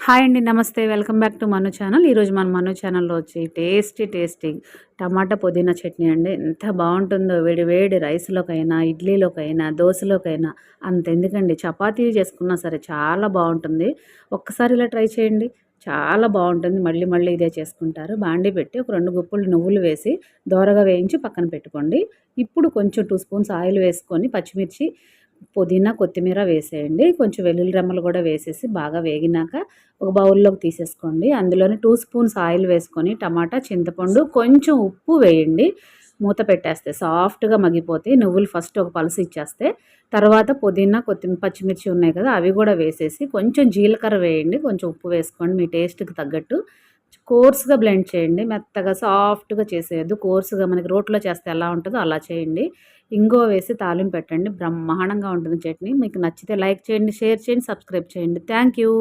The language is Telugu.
హాయ్ అండి. నమస్తే. Welcome back to Manu channel. ఈరోజు మన మను ఛానల్‌లో వచ్చి టేస్టీ టమాటా పుదీనా చట్నీ అండి. ఎంత బావుంటుందో వేడి వేడి రైస్‌లోకైనా, ఇడ్లీలోకైనా, దోసలోకైనా అంతెందుకండి చపాతీలు చేసుకున్నా సరే చాలా బావుంటుంది. ఒక్కసారి ఇలా ట్రై చేయండి. చాలా బావుంటుంది. మళ్ళీ మళ్ళీ ఇదే చేసుకుంటారు. బాండీ పెట్టి ఒక 2 గుప్పులు నువ్వులు వేసి దోరగా వేయించి పక్కన పెట్టుకోండి. ఇప్పుడు కొంచెం 2 స్పూన్స్ ఆయిల్ వేసుకొని పచ్చిమిర్చి, పుదీనా, కొత్తిమీర వేసేయండి. కొంచెం వెల్లుల్లి రెమ్మలు కూడా వేసేసి బాగా వేగినాక ఒక బౌల్లోకి తీసేసుకోండి. అందులోనే 2 స్పూన్స్ ఆయిల్ వేసుకొని టమాటా, చింతపండు, కొంచెం ఉప్పు వేయండి. మూత పెట్టేస్తే సాఫ్ట్‌గా మగ్గిపోతాయి. నువ్వులు ఫస్ట్ ఒక పలుసు ఇచ్చేస్తే, తర్వాత పుదీనా, పచ్చిమిర్చి ఉన్నాయి కదా! అవి కూడా వేసేసి కొంచెం జీలకర్ర వేయండి. కొంచెం ఉప్పు వేసుకోండి మీ టేస్ట్‌కి తగ్గట్టు. కోర్స్‌గా బ్లెండ్ చేయండి. మెత్తగా సాఫ్ట్‌గా చేసేయొద్దు. కోర్స్‌గా మనకి రోట్లో చేస్తే ఎలా ఉంటదో అలా చేయండి. ఇంగువ వేసి తాలింపు పెట్టండి. బ్రహ్మాండంగా ఉంటుంది చట్నీ. మీకు నచ్చితే లైక్ చేయండి, షేర్ చేయండి, సబ్స్క్రైబ్ చేయండి. Thank you.